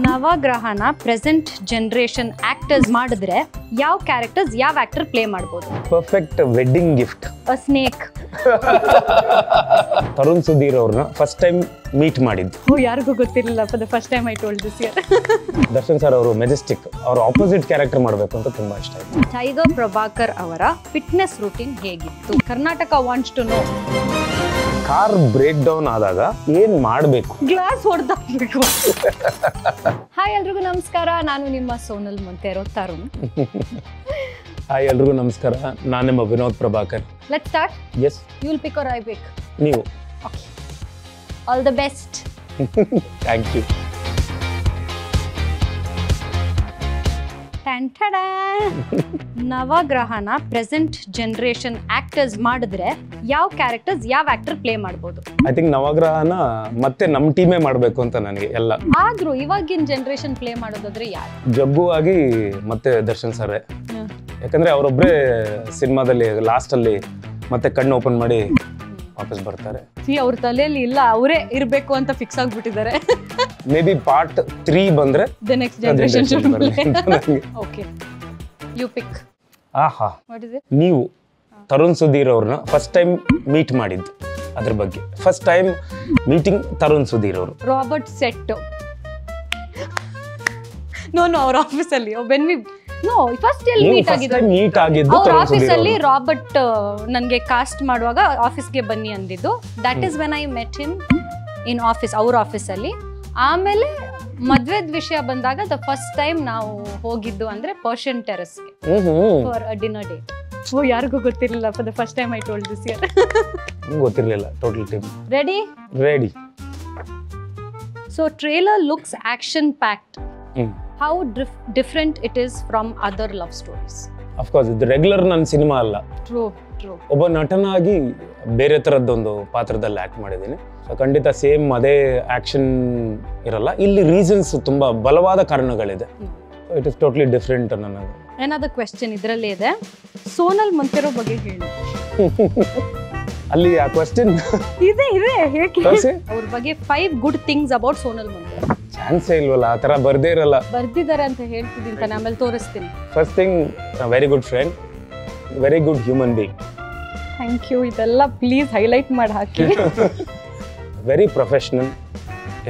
ನವಗ್ರಹನ present generation actors ಮಾಡಿದ್ರೆ ಯಾವ characters ಯಾವ ಆಕ್ಟರ್ ಪ್ಲೇ ಮಾಡ್ಬೋದು? Perfect wedding gift. A snake. Tarun Sudhir ಅವ್ರನ್ನ ಫಸ್ಟ್ ಟೈಮ್ ಮೀಟ್ ಮಾಡಿದ್ದು. ಯಾರಿಗೂ ಗೊತ್ತಿರಲಿಲ್ಲ. For the first time I told this year. Darshan sir ಅವರು ಮೆಜೆಸ್ಟಿಕ್ ಅವ್ರ ಆಪೋಸಿಟ್ ಕ್ಯಾರೆಕ್ಟರ್ ಮಾಡಬೇಕು ಅಂತ ತುಂಬಾ ಇಷ್ಟ ಆಯ್ತು. ಟೈಗರ್ ಪ್ರಭಾಕರ್ ಅವರ ಫಿಟ್ನೆಸ್ ರೂಟೀನ್ ಹೇಗಿತ್ತು? Karnataka wants to know. Car break down ಆದಾಗ ಏನ್ ಮಾಡಬೇಕು? ಗ್ಲಾಸ್ ಹೊಡೆದಾಕ್ಬೇಕು. ಹಾಯ್ ಎಲ್ರಿಗೂ ನಮಸ್ಕಾರ, ನಾನು ನಿಮ್ಮ ಸೋನಲ್ ಮೊಂತೇರೋ ತರುಣ್. ಹಾಯ್ ಎಲ್ರಿಗೂ ನಮಸ್ಕಾರ, ನಾನು ನಿಮ್ಮ Vinod Prabhakar. Let's start. Yes, you will pick or I pick? ನೀವು. Okay, all the best. Thank you. ನವಗ್ರಹನ ಪ್ರೆಸೆಂಟ್ ಜನರೇಷನ್ ಆಕ್ಟರ್ಸ್ ಮಾಡಿದ್ರೆ ಯಾವ ಕ್ಯಾರೆಕ್ಟರ್ಸ್ ಯಾವ ಆಕ್ಟರ್ ಪ್ಲೇ ಮಾಡ್ಬೋದು? ಐ ಥಿಂಕ್ ನವಗ್ರಹನ ಮತ್ತೆ ನಮ್ ಟೀಮೇ ಮಾಡ್ಬೇಕು ಅಂತ ನನಗೆ ಎಲ್ಲ. ಆದ್ರೂ ಇವಾಗಿನ ಜನರೇಷನ್ ಪ್ಲೇ ಮಾಡೋದಾದ್ರೆ ಯಾರು? ಜಗ್ಗು ಆಗಿ ಮತ್ತೆ ದರ್ಶನ್ ಸರ್. ಯಾಕಂದ್ರೆ ಅವರೊಬ್ಬರೇ ಸಿನಿಮಾದಲ್ಲಿ ಲಾಸ್ಟ್ ಅಲ್ಲಿ ಮತ್ತೆ ಕಣ್ಣು ಓಪನ್ ಮಾಡಿ ವಾಪಸ್ ಬರ್ತಾರೆ. ಅವ್ರ ತಲೆಯಲ್ಲಿ ಇಲ್ಲ, ಅವರೇ ಇರ್ಬೇಕು ಅಂತ ಫಿಕ್ಸ್ ಆಗ್ಬಿಟ್ಟಿದ್ದಾರೆ. ಮೇ ಬಿ ಪಾರ್ಟ್ 3 ಬಂದ್ರೆ the next generation. Okay, you pick. ಆಹಾ, ವಾಟ್ ಇಸ್ ಇಟ್? ನೀವು ತರುಣ್ ಸುಧೀರ್ ಅವ್ರನ್ನ ಫಸ್ಟ್ ಟೈಮ್ ಮೀಟ್ ಮಾಡಿದ್ದು, ಅದ್ರ ಬಗ್ಗೆ. First time meeting Tarun Sudhir ಅವರು. Robert set. ನೋ ಅವ್ರ ಆಫೀಸಲ್ಲಿ ಫಸ್ಟ್ ಎಲ್ಲಿ ಮೀಟ್ ಆಗಿದ್ದು? ಅವ್ರ ಆಫೀಸಲ್ಲಿ ರಾಬರ್ಟ್ ನನಗೆ ಕಾಸ್ಟ್ ಮಾಡುವಾಗ ಆಫೀಸ್ಗೆ ಬನ್ನಿ ಅಂದಿದ್ದು. That is when I met him in office, ಅವ್ರ ಆಫೀಸಲ್ಲಿ. ಆಮೇಲೆ ಮದ್ವೆದ್ ವಿಷಯ ಬಂದಾಗ ದ ಫಸ್ಟ್ ಟೈಮ್ ನಾವು ಹೋಗಿದ್ದು ಅಂದ್ರೆ ಪರ್ಷಿಯನ್ ಟೆರೆಸ್ಗೆ ಫಾರ್ ಅ ಡಿನ್ನರ್ ಡೇಟ್. ಯಾರಿಗೂ ಗೊತ್ತಿರಲಿಲ್ಲ. For the first time I told this year. ಗೊತ್ತಿರಲಿಲ್ಲ. Total team ready. So trailer looks action packed. How different it is from other love stories? Of course, ಇದು regular ನನ್ನ cinema ಅಲ್ಲ. True. ಒಬ್ಬ ನಟನಾಗಿ ಬೇರೆ ತರದ್ದೊಂದು ಪಾತ್ರದಲ್ಲಿ ಆಕ್ಟ್ ಮಾಡಿದ್ದೀನಿ. ಸೊ ಖಂಡಿತ ಸೇಮ್ ಅದೇ ಆಕ್ಷನ್ ಇರಲ್ಲ. ಇಲ್ಲಿ ರೀಸನ್ಸ್ ತುಂಬಾ ಬಲವಾದ ಕಾರಣಗಳಿದೆ. It is totally different. ನನಗೆ ಏನಾದ ಕ್ವೆಶ್ಚನ್ ಇದರಲ್ಲೇ ಇದೆ. ಸೋನಲ್ ಮೊಂತೇರೋ ಬಗ್ಗೆ ಹೇಳಿ. ಅಲ್ಲಿ ಆ ಕ್ವೆಶ್ಚನ್ ಇದೆ ಹೇಗೆ? ಅವ್ರ ಬಗ್ಗೆ 5 ಗುಡ್ ಥಿಂಗ್ಸ್ ಅಬೌಟ್ ಸೋನಲ್ ಮೊಂತೇರೋ. ಚಾನ್ಸೇ ಇಲ್ವಲ್ಲ, ಆ ತರ ಬರ್ದೇ ಇರಲ್ಲ. ಬರ್ದಿದ್ದಾರೆ ಅಂತ ಹೇಳ್ತಿದ್ದೀನಿ ತಾನೆ, ಆಮೇಲೆ ತೋರಿಸ್ತೀನಿ. First thing, very good friend, very good human being. Thank you. ಇದೆಲ್ಲ ಪ್ಲೀಸ್ ಹೈಲೈಟ್ ಮಾಡಿ ಹಾಕಿ. Very professional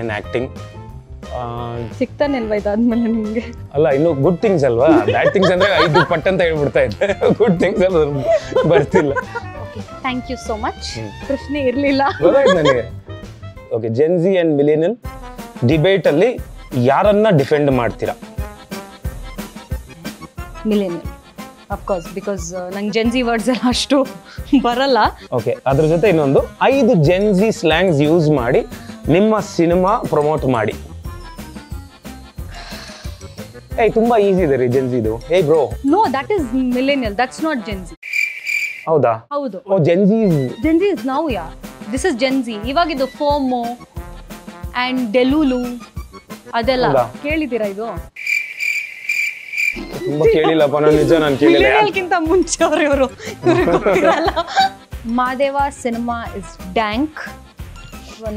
in acting. ಸಿಗ್ತಾನಿಲ್ವಾ ಇದಾದ್ಮೇಲೆ ನಿಮ್ಗೆ? ಅಲ್ಲ, ಇನ್ನು ಗುಡ್ ಥಿಂಗ್ಸ್ ಅಲ್ವಾ. ಬ್ಯಾಡ್ ಥಿಂಗ್ಸ್ ಅಂದ್ರೆ 5 ಪಟ್ ಅಂತ ಹೇಳ್ಬಿಡ್ತಾ ಇದ್ದೆ. ಗುಡ್ ಥಿಂಗ್ಸ್ ಅಲ್ಲ ಬರ್ತಿಲ್ಲ. Thank you so much. ಪ್ರಶ್ನೆ ಇರ್ಲಿಲ್ಲ ನನಗೆ. Okay, Gen Z and millennial debate ಅಲ್ಲಿ ಯಾರನ್ನ ಡಿಫೆಂಡ್ ಮಾಡ್ತೀರಾ? ಮಿಲೇನಿಯಲ್, ಆಫ್ ಕೋರ್ಸ್, ಬಿಕಾಸ್ ನಂಗೆ ಜೆನ್ಜಿ ವರ್ಡ್ಸ್ ಎಲ್ಲ ಅಷ್ಟು ಬರಲ್ಲ. ಓಕೆ, ಅದ್ರ ಜೊತೆ ಇನ್ನೊಂದು 5 ಜೆನ್ಜಿ ಸ್ಲ್ಯಾಂಗ್ಸ್ ಯೂಸ್ ಮಾಡಿ ನಿಮ್ಮ ಸಿನಿಮಾ ಪ್ರಮೋಟ್ ಮಾಡಿ. ತುಂಬಾ ಈಸಿ ಇದೆ ರೀ ಜೆನ್ಜಿದು. Bro, no, that is millennial, that's not Gen Z. ಹೌದಾ? ಹೌದು. Gen Z is now. This is Gen Z. ಇವಾಗಿದು ಫೋಮೋ ಅಂಡ್ ಡೆಲುಲು ಅದೆಲ್ಲ ಕೇಳಿದ್ದೀರಾ? ಇದು ತುಂಬಾ ಕೇಳಿಲ್ಲಪ್ಪ ನಾನು, ನಿಜ ನಾನು ಕೇಳಿಲ್ಲ. ಮಿಲೇನಿಯಲ್ಗಿಂತ ಮುಂಚೆ ಇವರು ಗೊತ್ತಿರಲ್ಲ. Madeva cinema is dank.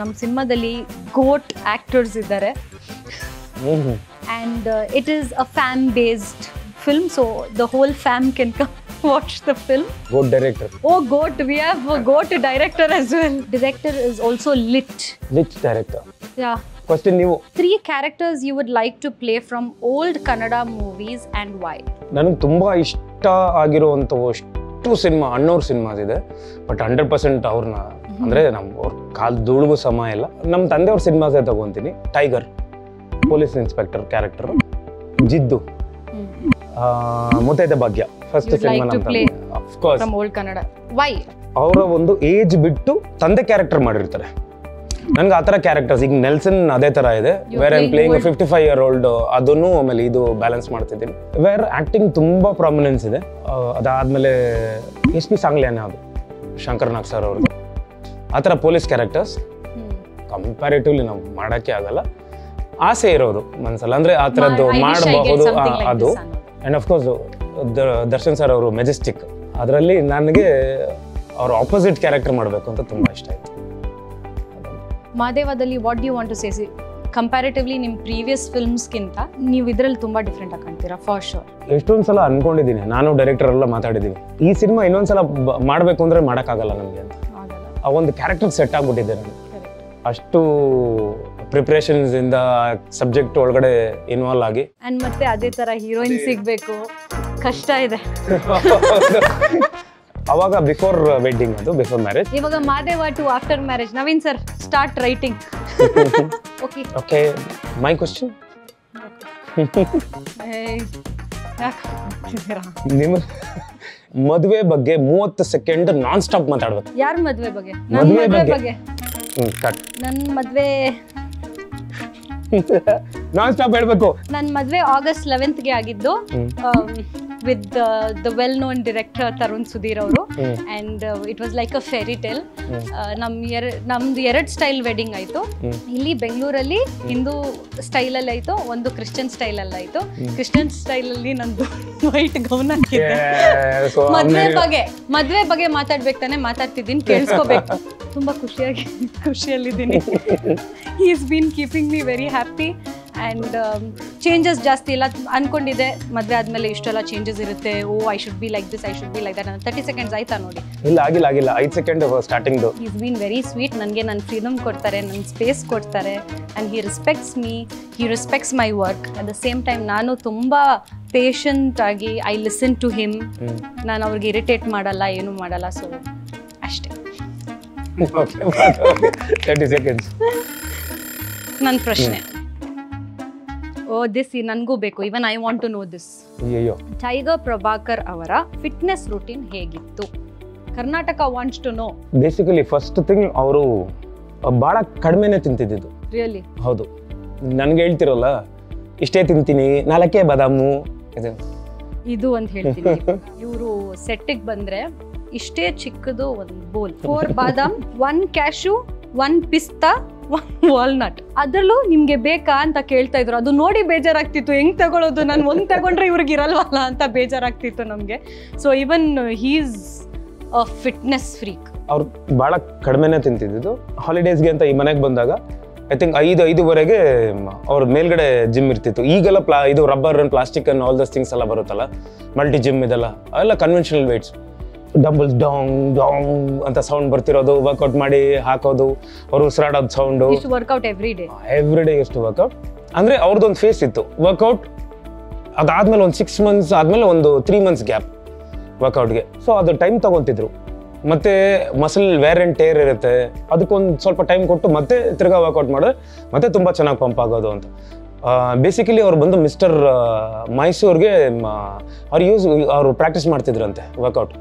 ನಮ್ಮ ಸಿನಿಮಾದಲ್ಲಿ ಗೋಟ್ ಆಕ್ಟರ್ಸ್ ಇದ್ದಾರೆ. And it is a fan-based film, so the whole fam can come watch the film. Goat director. Oh, goat! We have a goat director as well. Director is also lit. Lit director. Yeah. Question ನೀವು. 3 characters you would like to play from old Kannada movies and why? ನನಗೆ ತುಂಬಾ ಇಷ್ಟ ಆಗಿರುವಂಥಷ್ಟು cinema ಅಣ್ಣವ್ರ cinemas ಇದೆ. But 100% ಅವ್ರನ್ನ ಅಂದ್ರೆ ಅವ್ರ ಕಾಲ್ ಧೂಳಿಗೂ ಸಮ ಇಲ್ಲ. ನಮ್ಮ ತಂದೆಯವ್ರ ಸಿನಿಮಾಸೇ ತಗೊಂತೀನಿ. Tiger, police inspector character. Jiddu, Muthaide Bhagya, first cinema of course from old Kannada. Why? ಅವರ ಒಂದು ಏಜ್ ಬಿಟ್ಟು ತಂದೆ ಕ್ಯಾರೆಕ್ಟರ್ ಮಾಡಿರ್ತಾರೆ. ನನ್ಗೆ ಆ ಥರ ಕ್ಯಾರೆಕ್ಟರ್ಸ್, ಈಗ ನೆಲ್ಸನ್ ಅದೇ ಥರ ಇದೆ. Where I playing 55 year old, ಅದನ್ನು ಆಮೇಲೆ ಇದು ಬ್ಯಾಲೆನ್ಸ್ ಮಾಡ್ತಿದ್ದೀನಿ. ವೇರ್ ಆಕ್ಟಿಂಗ್ ತುಂಬಾ ಪ್ರಾಮಿನೆನ್ಸ್ ಇದೆ. ಅದಾದ್ಮೇಲೆ SP ಸಾಂಗ್ಲಿಯಾನೆ, ಅದು ಶಂಕರ್ ನಾಗ್ ಸರ್ ಅವ್ರದ್ದು. ಆ ಥರ ಪೊಲೀಸ್ ಕ್ಯಾರೆಕ್ಟರ್ಸ್ ಕಂಪ್ಯಾರಿಟಿವ್ಲಿ ನಾವು ಮಾಡೋಕ್ಕೆ ಆಗಲ್ಲ. ಆಸೆ ಇರೋದು ಮನಸ್ಸಲ್ಲಿ, ಅಂದ್ರೆ ಆ ಥರದ್ದು ಮಾಡಬಹುದು ಅದು. And of course Darshan sir ಅವರು ಮೆಜೆಸ್ಟಿಕ್, ಅದರಲ್ಲಿ ನನಗೆ ಅವ್ರ ಆಪೋಸಿಟ್ ಕ್ಯಾರೆಕ್ಟರ್ ಮಾಡಬೇಕು ಅಂತ ತುಂಬಾ ಇಷ್ಟ ಆಯ್ತು. ಮಾದೇವದಲ್ಲಿ what do you want to say? Comparatively ನಿಮ್ಮ ಪ್ರೀವಿಯಸ್ ಫಿಲ್ಮ್ಸ್ಗಿಂತ ನೀವು ಇದರಲ್ಲಿ ತುಂಬಾ ಡಿಫ್ರೆಂಟ್ ಆಗಿ ಕಾಣ್ತೀರಾ ಫಾರ್ ಶೋರ್. ಎಷ್ಟೊಂದು ಸಲ ಅನ್ಕೊಂಡಿದ್ದೀನಿ, ನಾನು ಡೈರೆಕ್ಟರ್ ಎಲ್ಲ ಮಾತಾಡಿದ್ದೀವಿ, ಈ ಸಿನಿಮಾ ಇನ್ನೊಂದ್ಸಲ ಮಾಡಬೇಕು ಅಂದರೆ ಮಾಡೋಕ್ಕಾಗಲ್ಲ ನನಗೆ ಅಂತ. ಆ ಒಂದು ಕ್ಯಾರೆಕ್ಟರ್ ಸೆಟ್ ಆಗ್ಬಿಟ್ಟಿದೆ ನನಗೆ. ಅಷ್ಟು ಪ್ರಿಪ್ರೇಷನ್ಸ್ ಇಂದ ಸಬ್ಜೆಕ್ಟ್ ಒಳಗಡೆ ಇನ್ವಾಲ್ವ್ ಆಗಿ ಅಂಡ್ ಮತ್ತೆ ಅದೇ ತರ ಹೀರೋಯಿನ್ ಸಿಗ್ಬೇಕು, ಕಷ್ಟ ಇದೆ. ಅವಾಗ ಬಿಫೋರ್ ವೆಡ್ಡಿಂಗ್, ಅದು ಬಿಫೋರ್ ಮ್ಯಾರೇಜ್. ಇವಾಗ Madeva to after marriage. Naveen sir start writing. Okay okay, my question. ನಿಮ್ಮ ಮದುವೆ ಬಗ್ಗೆ 30 ಸೆಕೆಂಡ್ ನಾನ್ ಸ್ಟಾಪ್ ಮಾತಾಡ್ಬೇಕು. ಯಾರ ಮದುವೆ ಬಗ್ಗೆ? ನನ್ನ ಮದುವೆ ಬಗ್ಗೆ. ನನ್ನ ಮದುವೆ ನಾನ್ ಸ್ಟಾಪ್ ಹೇಳ್ಬೇಕು. ನನ್ನ ಮದುವೆ August 11th ಆಗಿದ್ದು with the well known director Tarun Sudhir ಅವರು. and it was like a fairy tale. ನಮ್ದು 2 ಸ್ಟೈಲ್ ವೆಡ್ಡಿಂಗ್ ಆಯ್ತು. ಇಲ್ಲಿ ಬೆಂಗಳೂರಲ್ಲಿ ಹಿಂದೂ ಸ್ಟೈಲ್ ಅಲ್ಲಿ ಆಯ್ತು, ಒಂದು ಕ್ರಿಶ್ಚಿಯನ್ ಸ್ಟೈಲ್ ಅಲ್ಲಿ ಆಯ್ತು. ಕ್ರಿಶ್ಚಿಯನ್ ಸ್ಟೈಲ್ ಅಲ್ಲಿ ನಂದು ವೈಟ್ ಗೌನ್ ಹಾಕಿದ್ದೆ. ಮದ್ವೆ ಬಗ್ಗೆ ಮಾತಾಡ್ಬೇಕು ತಾನೆ, ಮಾತಾಡ್ತಿದ್ದೀನಿ, ಕೇಳಿಸ್ಕೋಬೇಕು. ತುಂಬಾ ಖುಷಿಯಲ್ಲಿದ್ದೀನಿ. he has been keeping me very happy and changes ಜಾಸ್ತಿ ಇಲ್ಲ. ಅನ್ಕೊಂಡಿದ್ದೆ ಮದುವೆ ಆದ್ಮೇಲೆ ಇಷ್ಟೆಲ್ಲ ಚೇಂಜಸ್ ಇರುತ್ತೆ, oh I should be like this, I should be like that. 30 seconds ಆಯ್ತಾ ನೋಡಿ? ಇಲ್ಲ, ಆಗಿಲ್ಲ 5 second starting. he has been very sweet. ನನಗೆ ನನ್ನ ಫ್ರೀಡಮ್ ಕೊಡ್ತಾರೆ, ನನ್ನ ಸ್ಪೇಸ್ ಕೊಡ್ತಾರೆ, and he respects me, he respects my work. at the same time ನಾನು ತುಂಬಾ ಪೇಷಂಟ್ ಆಗಿ ಐ ಲಿಸನ್ ಟು ಹಿಮ್. ನಾನು ಅವ್ರಿಗೆ ಇರಿಟೇಟ್ ಮಾಡಲ್ಲ, ಏನು ಮಾಡಲ್ಲ. ಸೊ ಅಷ್ಟೇ. 30 ಸೆಕೆಂಡ್ಸ್. ನನ್ನ ಪ್ರಶ್ನೆ, ಓ ದಿಸ್ ನನಗೂ ಬೇಕು, even I want to know this. Tiger Prabhakar ಅವರ ಫಿಟ್ನೆಸ್ ರೂಟೀನ್ ಹೇಗಿತ್ತು? Karnataka wants to know. Basically first thing, ಅವರು ಬಹಳ ಕಡಿಮೆನೆ ತಿಂತಿದ್ದು. ರಿಯಲಿ? ಹೌದು. ನನ್ಗೆ ಹೇಳ್ತಿರಲ್ಲ, ಇಷ್ಟೇ ತಿಂತೀನಿ, 4 ಬಾದಾಮು ಇದು ಅಂತ ಹೇಳ್ತೀನಿ. ಇವರು ಸೆಟ್ಟಿಗೆ ಬಂದ್ರೆ ಇಷ್ಟೇ ಚಿಕ್ಕದು ಒಂದು ಬೋಲ್, 4 ಬಾದಾಮ್, 1 ಕ್ಯಾಶು, 1 ಪಿಸ್ತಾ, 1 ವಾಲ್ನಟ್. ಅದ್ರಲ್ಲೂ ನಿಮ್ಗೆ ಬೇಕಾ ಅಂತ ಕೇಳ್ತಾ ಇದ್ರು. ಅದು ನೋಡಿ ಬೇಜಾರಾಗ್ತಿತ್ತು, ಹೆಂಗ್ ತಗೊಳ್ಳೋದು, ನಾನು ಒಂದ್ ತಗೊಂಡ್ರೆ ಇವ್ರಿಗೆ ಇರಲ್ವಲ್ಲ ಅಂತ ಬೇಜಾರಾಗ್ತಿತ್ತು ನಮ್ಗೆ. So even he is a fitness freak. ಅವ್ರು ಬಹಳ ಕಡಿಮೆನೆ ತಿಂತಿದ್ದು. ಹಾಲಿಡೇಸ್ಗೆ ಅಂತ ಈ ಮನೆಗೆ ಬಂದಾಗ ಐ ಥಿಂಕ್ 5:05ವರೆಗೆ ಅವ್ರ ಮೇಲ್ಗಡೆ ಜಿಮ್ ಇರ್ತಿತ್ತು. ಈಗೆಲ್ಲ ಇದು rubber and plastic and all these things ಎಲ್ಲ ಬರುತ್ತಲ್ಲ, ಮಲ್ಟಿ ಜಿಮ್ ಇದೆಲ್ಲ, ಅವೆಲ್ಲ ಕನ್ವೆನ್ಷನಲ್ ವೇಟ್ಸ್. ಡಂಬಲ್ಸ್ ಡಾಂಗ್ ಡಾಂಗ್ ಅಂತ ಸೌಂಡ್ ಬರ್ತಿರೋದು, ವರ್ಕೌಟ್ ಮಾಡಿ ಹಾಕೋದು, ಅವ್ರು ಉಸಿರಾಡೋದು ಸೌಂಡು. ವರ್ಕೌಟ್ ಎವ್ರಿ ಡೇ ಎಷ್ಟು ವರ್ಕೌಟ್ ಅಂದ್ರೆ ಅವ್ರದ್ದೊಂದು ಫೇಸ್ ಇತ್ತು ವರ್ಕೌಟ್. ಅದಾದ್ಮೇಲೆ ಒಂದು 6 ಮಂತ್ಸ್ ಆದ್ಮೇಲೆ ಒಂದು 3 ಮಂತ್ಸ್ ಗ್ಯಾಪ್ ವರ್ಕೌಟ್ಗೆ. ಸೊ ಅದು ಟೈಮ್ ತಗೊಂತಿದ್ರು. ಮತ್ತೆ ಮಸಲ್ ವೇರ್ ಅಂಡ್ ಟೇರ್ ಇರುತ್ತೆ, ಅದಕ್ಕೊಂದು ಸ್ವಲ್ಪ ಟೈಮ್ ಕೊಟ್ಟು ಮತ್ತೆ ತಿರ್ಗಾ ವರ್ಕೌಟ್ ಮಾಡಿದ್ರೆ ಮತ್ತೆ ತುಂಬಾ ಚೆನ್ನಾಗಿ ಪಂಪ್ ಆಗೋದು ಅಂತ. ಬೇಸಿಕಲಿ ಅವ್ರು ಬಂದು ಮಿಸ್ಟರ್ ಮೈಸೂರ್ಗೆ ಅವ್ರು ಪ್ರಾಕ್ಟೀಸ್ ಮಾಡ್ತಿದ್ರಂತೆ workout.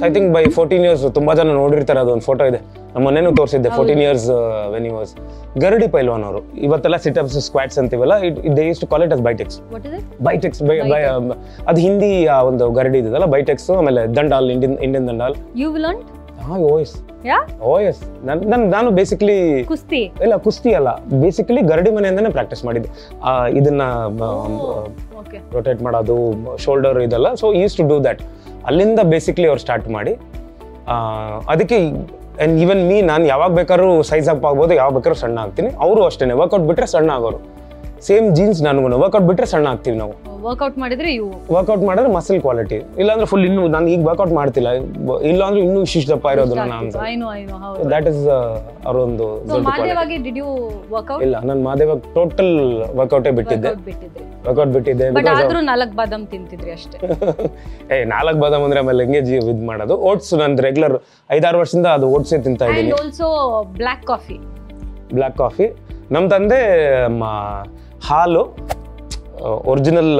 I think by 14 years ತುಂಬಾ ಜನ ನೋಡಿರ್ತಾರೆ. ಅದೊಂದು ಫೋಟೋ ಇದೆ, ನಮ್ಮ ಮನೇನೂ ತೋರಿಸಿದ್ದೆ. 14 years ವೆನ್ ಹಿ ವಾಸ್ ಗರಡಿ ಪೈಲ್ವಾನ್ ಅವರು. ಇವತ್ತೆಲ್ಲ ಸಿಟಪ್ಸ್ ಸ್ಕ್ವಾಟ್ಸ್ ಅಂತೀವಲ್ಲ, they use to call it as ಬೈಟೆಕ್ಸ್. ಅದು ಹಿಂದಿ ಒಂದು ಗರಡಿ ಇದೆಯಲ್ಲ, ಬೈಟೆಕ್ಸ್. ಆಮೇಲೆ ದಂಡಾಲ್, ಇಂಡಿಯನ್ ದಂಡಾಲ್. ನಾನು ಬೇಸಿಕಲಿ ಕುಸ್ತಿ ಅಲ್ಲ, ಬೇಸಿಕಲಿ ಗರಡಿ ಮನೆಯಿಂದಾನೆ ಪ್ರಾಕ್ಟೀಸ್ ಮಾಡಿದ್ದೆ. ಇದನ್ನ ರೊಟೇಟ್ ಮಾಡೋದು, ಶೋಲ್ಡರ್ ಇದೆಲ್ಲ. So use to do that. ಅಲ್ಲಿಂದ ಬೇಸಿಕ್ಲಿ ಅವ್ರು ಸ್ಟಾರ್ಟ್ ಮಾಡಿ, ಅದಕ್ಕೆ ಈವನ್ ಮೀ, ನಾನು ಯಾವಾಗ ಬೇಕಾದ್ರೂ ಸೈಜ್ ಅಪ್ ಆಗ್ಬೋದು, ಯಾವಾಗ ಬೇಕಾದ್ರೂ ಸಣ್ಣ ಆಗ್ತೀನಿ. ಅವರು ಅಷ್ಟೇನೆ, ವರ್ಕೌಟ್ ಬಿಟ್ರೆ ಸಣ್ಣ ಆಗೋರು. ಸೇಮ್ ಜೀನ್ಸ್ ನನಗೂ, ವರ್ಕೌಟ್ ಬಿಟ್ರೆ ಸಣ್ಣ ಆಗ್ತೀವಿ ನಾವು. ವರ್ಕೌಟ್ ಮಾಡಿದ್ರೆ ಮಸಲ್ ಕ್ವಾಲಿಟಿ, ಇಲ್ಲಾಂದ್ರೆ ಫುಲ್. ಇನ್ನು ನಾನು ಈಗ ವರ್ಕೌಟ್ ಮಾಡ್ತಿಲ್ಲ, ಇಲ್ಲಾಂದ್ರೆ ಇನ್ನೂ ಇಷ್ಟಪ್ಪ ಇರೋದು ನಾನು. ದಟ್ ಇಸ್ ಅವರೊಂದು ಇಲ್ಲ, ನಾನು ಮಾದೇವ ಟೋಟಲ್ ವರ್ಕೌಟೇ ಬಿಟ್ಟಿದ್ದೆ. ವರ್ಕೌಟ್ ಬಿಟ್ಟಿದ್ದೆ. 4 ಬಾದಾಮ್ ತಿಂತಿದ್ರಿ ಅಷ್ಟೇ. 4 ಬಾದಾಮ್ ಅಂದ್ರೆ ಆಮೇಲೆ ಹೆಂಗೆ ಇದು ಮಾಡೋದು. ಓಟ್ಸ್ ನಂದು ರೆಗ್ಯುಲರ್ 5-6 ವರ್ಷದಿಂದ ಅದು ಓಟ್ಸೇ ತಿಂತಾ ಇದ್ದೀನಿ. Black coffee. ನಮ್ಮ ತಂದೆ ಹಾಲು ಒರಿಜಿನಲ್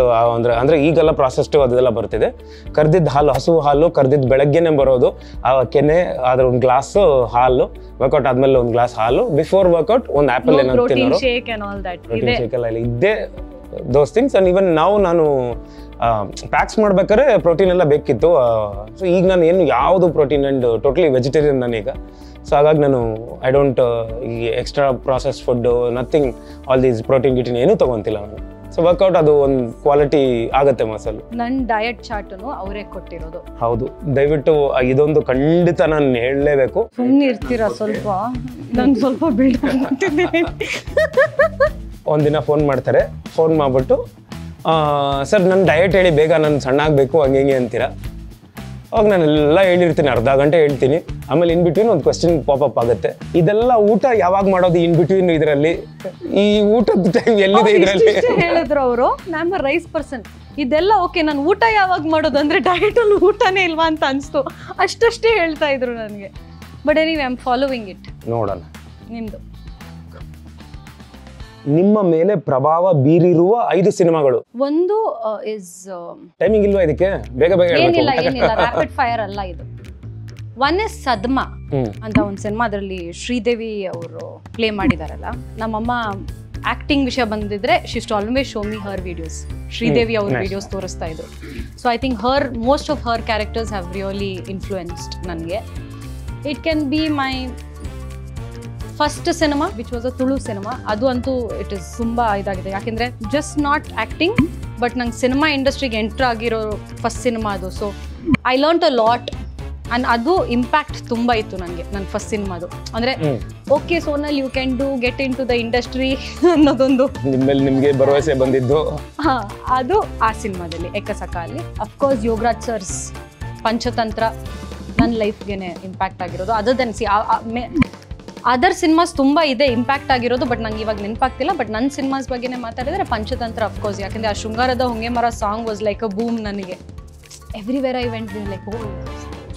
ಅಂದ್ರೆ ಈಗೆಲ್ಲ ಪ್ರಾಸೆಸ್ಡ್ ಅದೆಲ್ಲ ಬರ್ತಿದೆ. ಕರ್ದಿದ್ದ ಹಾಲು, ಹಸು ಹಾಲು ಕರ್ದಿದ್ದು ಬೆಳಗ್ಗೆನೆ ಬರೋದು. ಆ ಕೆನೆ ಅದ್ರ ಒಂದು ಗ್ಲಾಸ್ ಹಾಲು, ವರ್ಕೌಟ್ ಆದ್ಮೇಲೆ ಒಂದು ಗ್ಲಾಸ್ ಹಾಲು, ಬಿಫೋರ್ ವರ್ಕೌಟ್ ಒಂದು ಆಪಲ್ ಏನೋ ತಿನ್ನೋರು. ಪ್ರೋಟೀನ್ ಶೇಕ್ ಎಲ್ಲ ಇದ್ದೇ ದೋಸ್ ಥಿಂಗ್ಸ್. ಅಂಡ್ ಈವನ್ ನಾನು ಪ್ಯಾಕ್ಸ್ ಮಾಡ್ಬೇಕಾದ್ರೆ ಪ್ರೋಟೀನ್ ಎಲ್ಲ ಬೇಕಿತ್ತು. ಸೊ ಈಗ ನಾನು ಏನು ಯಾವುದು ಪ್ರೋಟೀನ್ ಅಂಡ್ ಟೋಟಲಿ ವೆಜಿಟೇರಿಯನ್ ನಾನೀಗ. ಸೊ ಹಾಗಾಗಿ ನಾನು ಐ ಡೋಂಟ್ ಈ extra process food, nothing, all these protein ಗಿಟೀನ್ ಏನೂ ತಗೊಂತಿಲ್ಲ ನಾನು. ಸೊ ವರ್ಕೌಟ್ ಅದು ಒಂದು ಕ್ವಾಲಿಟಿ ಆಗತ್ತೆ ಮಸಲ್. ನನ್ನ ಡಯಟ್ ಚಾರ್ಟನ್ನು ಅವರೇ ಕೊಟ್ಟಿರೋದು. ಹೌದು, ದಯವಿಟ್ಟು ಇದೊಂದು ಖಂಡಿತ ನಾನು ಹೇಳಲೇಬೇಕು. ಸುಮ್ಮನೆ ಇರ್ತೀರಾ ಸ್ವಲ್ಪ? ನಾನು ಸ್ವಲ್ಪ ಬಿಲ್ಡ್ ಮಾಡ್ತಿದ್ದೀನಿ. ಒಂದಿನ ಫೋನ್ ಮಾಡ್ತಾರೆ, ಫೋನ್ ಮಾಡಿಬಿಟ್ಟು ಸರ್ ನನ್ನ ಡಯಟ್ ಹೇಳಿ ಬೇಗ ನಾನು ಸಣ್ಣ ಆಗಬೇಕು ಹಂಗೆ ಹಿಂಗೆ ಅಂತೀರಾ. ಅವಾಗ ನಾನೆಲ್ಲ ಹೇಳಿರ್ತೀನಿ, ಅರ್ಧ ಗಂಟೆ ಹೇಳ್ತೀನಿ. ಆಮೇಲೆ ಇನ್ ಬಿಟ್ವೀನ್ ಒಂದು ಕ್ವೆಶ್ಚನ್ ಪಾಪಪ್ ಆಗುತ್ತೆ, ಇದೆಲ್ಲ ಊಟ ಯಾವಾಗ ಮಾಡೋದು ಇನ್ ಬಿಟ್ವೀನ್ ಇದರಲ್ಲಿ, ಈ ಊಟದ ಟೈಮ್ ಎಲ್ಲಿದೆ ಇದರಲ್ಲಿ ಹೇಳಿದ್ರು ಅವರು. ನಾನು ರೈಸ್ ಪರ್ಸನ್, ಇದೆಲ್ಲ ಓಕೆ, ನಾನು ಊಟ ಯಾವಾಗ ಮಾಡೋದು ಅಂದರೆ ಡಯಟಲ್ಲಿ ಊಟನೇ ಇಲ್ವಾ ಅಂತ ಅನಿಸ್ತು. ಅಷ್ಟೇ ಹೇಳ್ತಾ ಇದ್ರು ನನಗೆ. But anyway I am following it. ನೋಡೋಣ. ನಿಮ್ಮದು ನಿಮ್ಮ ಮೇಲೆ ಪ್ರಭಾವ ಬೀರಿರುವ 5 ಸಿನಿಮಾಗಳು. ಒಂದು ಇಸ್ ಟೈಮಿಂಗ್ ಇಲ್ವಾ ಇದಕ್ಕೆ? ಬೇಗ ಬೇಗ ಏನಿಲ್ಲ ರ್ಯಾಪಿಡ್ ಫೈರ್ ಅಲ್ಲ ಇದು. ಒನ್ ಇಸ್ ಸದ್ಮಾ ಅಂತ ಒಂದು ಸಿನಿಮಾ, ಅದರಲ್ಲಿ ಶ್ರೀದೇವಿ ಅವರು ಪ್ಲೇ ಮಾಡಿದಾರಲ್ಲ. ನಮ್ಮಮ್ಮ ಆಕ್ಟಿಂಗ್ ವಿಷಯ ಬಂದಿದ್ರೆ she used to always show me her videos. Sridevi ಅವ್ರ ವಿಡಿಯೋಸ್ ತೋರಿಸ್ತಾ ಇದ್ರು. So I think most of her characters have really influenced ನನಗೆ. It can be my first cinema which was a Tulu cinema. ಅದು ಅಂತೂ ಇಟ್ ಇಸ್ ತುಂಬಾ ಇದಾಗಿದೆ, ಯಾಕೆಂದ್ರೆ just not acting but ನಂಗೆ ಸಿನಿಮಾ ಇಂಡಸ್ಟ್ರಿಗೆ ಎಂಟರ್ ಆಗಿರೋ ಫಸ್ಟ್ ಸಿನಿಮಾ ಅದು. So I learn a lot and ಅದು ಇಂಪ್ಯಾಕ್ಟ್ ತುಂಬಾ ಇತ್ತು ನನಗೆ ನನ್ನ ಫಸ್ಟ್ ಸಿನಿಮಾದು. ಅಂದ್ರೆ okay Sonal you can do get into the industry ಅನ್ನೋದೊಂದು ನಿಮ್ಗೆ ಭರವಸೆ ಬಂದಿದ್ದು. ಅದು ಆ ಸಿನಿಮಾದಲ್ಲಿ ಎಕ್ಕಸಕ ಅಲ್ಲಿ. ಅಫ್ಕೋರ್ಸ್ ಯೋಗರಾಜ್ ಸರ್ಸ್ ಪಂಚತಂತ್ರ ನನ್ನ ಲೈಫ್ಗೆನೆ ಇಂಪ್ಯಾಕ್ಟ್ ಆಗಿರೋದು. ಅದನ್ಸಿ ಅದರ್ ಸಿನಿಮಾಸ್ ತುಂಬ ಇದೆ ಇಂಪ್ಯಾಕ್ಟ್ ಆಗಿರೋದು, ಬಟ್ ನಂಗೆ ಇವಾಗ ನೆನಪಾಗ್ತಿಲ್ಲ. ಬಟ್ ನನ್ನ ಸಿನಿಮಾಸ್ ಬಗ್ಗೆನೇ ಮಾತಾಡಿದ್ರೆ ಪಂಚತಂತ್ರ ಅಫ್ಕೋರ್ಸ್, ಯಾಕೆಂದರೆ ಆ ಶೃಂಗಾರದ ಹೊಂಗೆ ಮರ song was like a boom ನನಗೆ. Everywhere I went like oh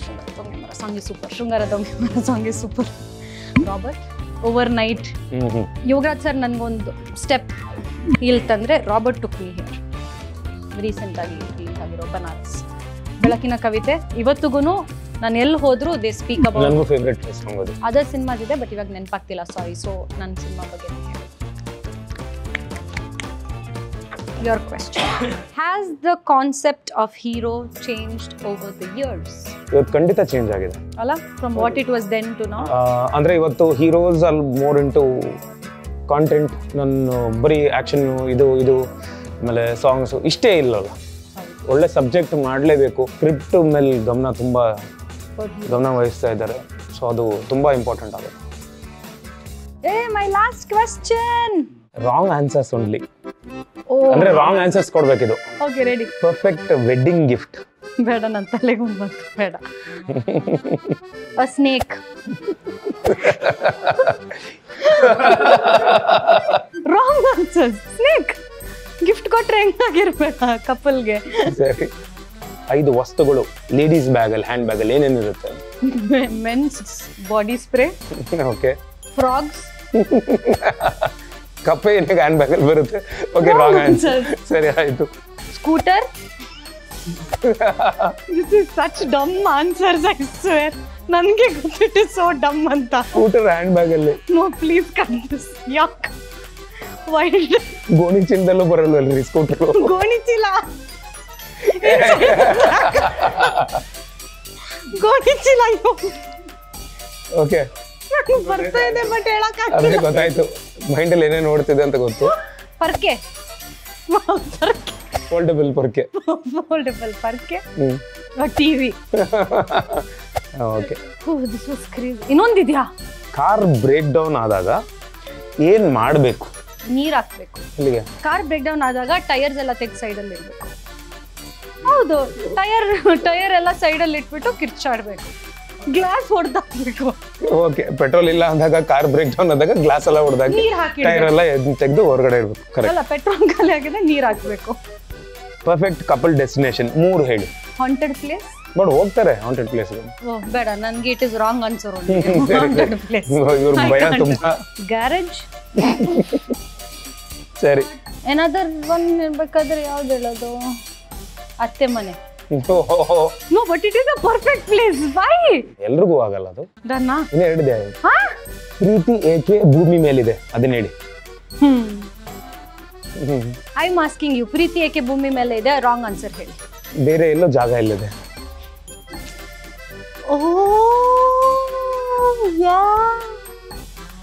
ಶೃಂಗಾರದ ಹೊಂಗೆ ಮರ ಸಾಂಗ್ ಇಸ್ ಸೂಪರ್, ಶೃಂಗಾರದ ಹೊಂಗೆ ಮರ song is super. Robert overnight. Yogaraj sir ನನಗೊಂದು ಸ್ಟೆಪ್ ಹೀಲ್ ತಂದರೆ ರಾಬರ್ಟ್ ಟುಕ್ ಮೀ ಹಿಯರ್. ರೀಸೆಂಟಾಗಿ ಹೀಲ್ ಆಗಿರೋ ಬನಾರಸ್. ಬೆಳಕಿನ ಕವಿತೆ ಇವತ್ತಿಗೂ ನಾನು ಎಲ್ಲಿ ಹೋದ್ರು ದೇ ಸ್ಪೀಕ್ ಅಬೌಟ್. ನನಗೂ ಫೇವರೇಟ್ ಸಾಂಗ್ ಅದು. ಅದರ್ ಸಿನಿಮಾಸ್ ಇದೆ ಬಟ್ ಇವಾಗ ನೆನಪಾಗ್ತಿಲ್ಲ, ಸಾರಿ. ಸೊ ನನ್ನ ಸಿನಿಮಾ ಬಗ್ಗೆ your question. Has the concept of hero changed over the years? ಇವತ್ತು ಖಂಡಿತ ಚೇಂಜ್ ಆಗಿದೆ ಅಲ್ಲ, from what it was then to now. ಅಂದ್ರೆ ಇವತ್ತು heroes R more into content. ನಾನು ಬರೀ ಆಕ್ಷನ್ ಇದು ಆಮೇಲೆ ಸಾಂಗ್ಸು ಇಷ್ಟೇ ಇಲ್ಲಲ್ಲ. ಒಳ್ಳೆ ಸಬ್ಜೆಕ್ಟ್ ಮಾಡಲೇಬೇಕು. ಸ್ಕ್ರಿಪ್ಟ್ ಮೇಲೆ ಗಮನ ವಹಿಸ್ತಾ ಇದ್ದಾರೆ. ಸೊ ಅದು ತುಂಬಾ ಇಂಪಾರ್ಟೆಂಟ್ ಆಗುತ್ತೆ. My last question. Wrong answers only. ಅಂದ್ರೆ ರಾಂಗ್ ಆನ್ಸರ್ಸ್ ಕೊಡ್ಬೇಕಿದು. Okay ready. Perfect wedding gift. ಬೇಡ, ನನ್ನ ತಲೆಗೆ ಬಂತು, ಬೇಡ. A snake. Wrong answer. Snake gift ಕೊಟ್ರೆ ಹೆಂಗಾಗಿರ್ಬೇಕ ಕಪಲ್ಗೆ? ಸರಿ. 5 ವಸ್ತುಗಳು ಲೇಡೀಸ್ ಬ್ಯಾಗಲ್ಲಿ, ಹ್ಯಾಂಡ್ ಬ್ಯಾಗಲ್ಲಿ ಏನೇನಿರುತ್ತೆ? Men's body spray. Okay. Frogs. ಕಪ್ಪೆ ಏನಿಗೆ ಹ್ಯಾಂಡ್ ಬ್ಯಾಗಲ್ಲಿ ಬರುತ್ತೆ? Okay, wrong answer. ಸರಿ ಆಯ್ತು. Scooter. This is such dumb answers, I swear. ನನಗೆ ಗೊತ್ತಿಟ್ಟು ಸೋ ಡಮ್ ಅಂತ. ಸ್ಕೂಟರ್ ಹ್ಯಾಂಡ್ ಬ್ಯಾಗಲ್ಲಿ? No please cut this. ಯಾಕ್? ವೈಲ್ಡ್. ಗೋಣಿ ಚೀಲದಲ್ಲೂ ಬರಲ್ವಲ್ರಿ ಸ್ಕೂಟರ್? ಗೋಣಿ ಚೀಲ. ಗೋಣಿ ಚೀಲ. ಓಕೆ, ಬರ್ತಾ ಇದೆ ಬಟ್ ಹೇಳಕ್ಕಾಗಲ್ಲ. ಅದೇ ಗೊತ್ತಾಯ್ತು, ಮೈಂಡಲ್ಲಿ ಏನೇನು ನೋಡ್ತಿದೆ ಅಂತ ಗೊತ್ತು. ಪರ್ಕೆ. ಫೋಲ್ಡಬಲ್ ಪರ್ಕೆ. ಫೋಲ್ಡಬಲ್ ಪರ್ಕೆ. TV. Okay. This was crazy. ಇನ್ನೊಂದಿದ್ಯಾ? ಕಾರ್ ಬ್ರೇಕ್ ಡೌನ್ ಆದಾಗ ಏನ್ ಮಾಡಬೇಕು? ನೀರ್ ಹಾಕ್ಬೇಕು. ಇಲ್ಲಿಗೆ ಕಾರ್ ಬ್ರೇಕ್ ಡೌನ್ ಆದಾಗ ಟೈರ್ಸ್ ಎಲ್ಲ ತೆಗ್ದು ಸೈಡಲ್ಲಿ ಇಡಬೇಕು. ಹೌದು, ಟೈರ್ ಎಲ್ಲ ಸೈಡಲ್ಲಿ ಇಟ್ಬಿಟ್ಟು ಕಿರ್ಚಾಡ್ಬೇಕು. ಗ್ಲಾಸ್ ಹೊಡೆದಾಕ್ಬೇಕು. ಓಕೆ. ಪೆಟ್ರೋಲ್ ಇಲ್ಲ ಅಂದಾಗ, ಕಾರ್ ಬ್ರೇಕ್ ಡೌನ್ ಆದಾಗ ಗ್ಲಾಸ್ ಎಲ್ಲ ಹೊಡೆದಾಗ ಟೈರ್ ಎಲ್ಲ ತೆಗೆದು ಹೊರಗಡೆ ಇರ್ಬೇಕು. ಕರೆಕ್ಟ್. ಅಲ್ಲ, ಪೆಟ್ರೋಲ್ ಖಾಲಿ ಆಗಿದೆ, ನೀರ್ ಹಾಕ್ಬೇಕು. ಪರ್ಫೆಕ್ಟ್ ಕಪಲ್ ಡೆಸ್ಟಿನೇಷನ್ 3 ಹೇಳಿ. Haunted place. ಬಟ್ ಹೋಗ್ತಾರೆ ಹಾಂಟೆಡ್ ಪ್ಲೇಸ್. ಬೇಡ, ನನ್ಗೆ it is wrong answer. Haunted place. ಇವ್ರ ಭಯ ತುಂಬಾ. ಗ್ಯಾರೇಜ್. ಸರಿ. ಏನಾದರೂ ಒಂದು ಇರ್ಬೇಕಾದ್ರೆ ಯಾವ್ದು ಹೇಳೋದು? ಅತ್ತೆ ಮನೆ. No but it is a perfect place. Why? ಎಲ್ರಿಗೂ ಆಗಲ್ಲ ಅದು. ಡನ್ನಾ? ಇನ್ನು 2 ಇದೆ. ಪ್ರೀತಿ ಏಕೆ ಭೂಮಿ ಮೇಲಿದೆ, ಅದನ್ನ ಹೇಳಿ. ಐ ಆಮ್ ಆಸ್ಕಿಂಗ್ ಯು, ಪ್ರೀತಿ ಏಕೆ ಭೂಮಿ ಮೇಲೆ ಇದೆ? ರಾಂಗ್ ಆನ್ಸರ್ ಹೇಳಿ. ಬೇರೆ ಎಲ್ಲೋ ಜಾಗ ಇಲ್ಲಿದೆ. Oh yeah,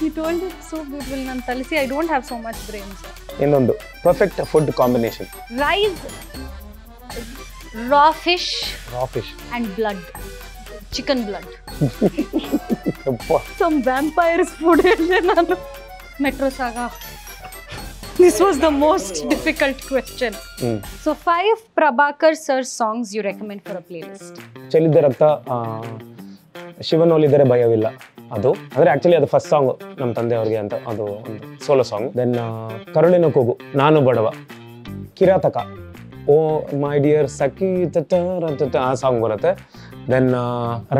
you told it so beautiful. Nan talisi, I don't have so much brains. ಇನ್ನೊಂದು perfect food combination. Rice, raw fish and blood. Chicken blood. Some vampires food ಹೇಳಿದೆ ನಾನು. Metro Saga. This was the most difficult question. So 5 Prabhakar sir songs you recommend for a playlist. ಚೆಲ್ಲಿದ್ದ ರಕ್ತ, ಶಿವನೋಲಿದರೆ ಭಯವಿಲ್ಲ, ಅದು ಅಂದರೆ actually ಅದು first song ನಮ್ಮ ತಂದೆಯವ್ರಿಗೆ ಅಂತ, ಅದು ಒಂದು ಸೋಲೋ ಸಾಂಗ್. ದೆನ್ ಕರುಳಿನ ಕೂಗು, ನಾನು ಬಡವ, ಕಿರಾತಕ, ಓ ಮೈ ಡಿಯರ್ ಸಖಿ ಆ ಸಾಂಗ್ ಬರುತ್ತೆ. ದೆನ್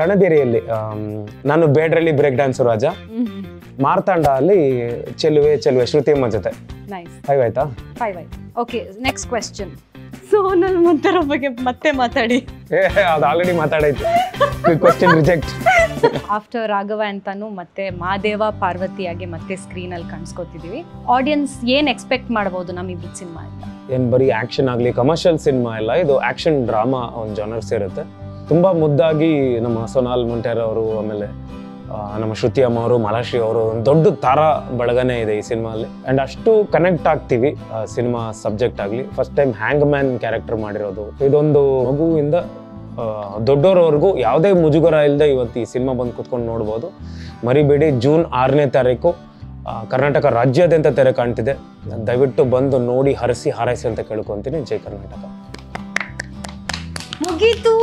ರಣಬೇರಿಯಲ್ಲಿ ನಾನು ಬೇಡ್ರಲ್ಲಿ ಬ್ರೇಕ್ ಡ್ಯಾನ್ಸು ರಾಜ, ಮಾರ್ತಾಂಡ ಅಲ್ಲಿ ಚೆಲುವೆ ಚೆಲುವೆ ಶ್ರುತಿಯಮ್ಮ ಜೊತೆ. Nice. 5 ಆಯ್ತಾ? 5 ಆಯ್ತು. Okay, next question. ಸೋನಲ್ ಮಂತರ ಬಗ್ಗೆ ಮತ್ತೆ ಮಾತಾಡಿ. ಅದು ಆಲ್ರೆಡಿ ಮಾತಾಡೈತಿ. Question reject. ಆಫ್ಟರ್ ರಾಘವ ಅಂತಾನು ಮತ್ತೆ ಮಾದೇವ ಪಾರ್ವತಿಯಾಗಿ ಮತ್ತೆ ಸ್ಕ್ರೀನ್ ಅಲ್ಲಿ ಕಾಣಿಸ್ಕೊತಿದೀವಿ. ಆಡಿಯನ್ಸ್ ಏನ್ ಎಕ್ಸ್ಪೆಕ್ಟ್ ಮಾಡಬಹುದು ನಮ್ಮಿಬ್ರು ಸಿನಿಮಾ ಅಂತ? ಏನ್ ಬರೀ ಆಕ್ಷನ್ ಆಗ್ಲಿ, ಕಮರ್ಷಿಯಲ್ ಸಿನಿಮಾ ಇಲ್ಲ, ಇದು ಆಕ್ಷನ್ ಡ್ರಾಮಾ ಒಂದು ಜಾನರ್ ಸೇರುತ್ತೆ. ತುಂಬಾ ಮುದ್ದಾಗಿ ನಮ್ಮ ಸೋನಾಲ್ ಮೊಂಟೇರ ಅವರು, ಆಮೇಲೆ ನಮ್ಮ ಶ್ರುತಿ ಅಮ್ಮ ಅವರು, ಮಾಲಾಶ್ರೀ ಅವರು, ಒಂದು ದೊಡ್ಡ ತಾರಾ ಬಳಗನೇ ಇದೆ ಈ ಸಿನಿಮಾಲ್ಲಿ. ಆ್ಯಂಡ್ ಅಷ್ಟು ಕನೆಕ್ಟ್ ಆಗ್ತೀವಿ ಸಿನಿಮಾ ಸಬ್ಜೆಕ್ಟ್ ಆಗಲಿ. ಫಸ್ಟ್ ಟೈಮ್ ಹ್ಯಾಂಗ್ ಮ್ಯಾನ್ ಕ್ಯಾರೆಕ್ಟರ್ ಮಾಡಿರೋದು, ಇದೊಂದು ಮಗುವಿಂದ ದೊಡ್ಡೋರವರೆಗೂ ಯಾವುದೇ ಮುಜುಗರ ಇಲ್ಲದೆ ಇವತ್ತು ಈ ಸಿನಿಮಾ ಬಂದು ಕೂತ್ಕೊಂಡು ನೋಡ್ಬೋದು. ಮರಿಬೇಡಿ, ಜೂನ್ 6ನೇ ತಾರೀಕು ಕರ್ನಾಟಕ ರಾಜ್ಯಾದ್ಯಂತ ತೆರೆ ಕಾಣ್ತಿದೆ. ದಯವಿಟ್ಟು ಬಂದು ನೋಡಿ ಹರಸಿ ಹಾರೈಸಿ ಅಂತ ಕೇಳ್ಕೊತೀನಿ. ಜೈ ಕರ್ನಾಟಕ. ಮುಗೀತು.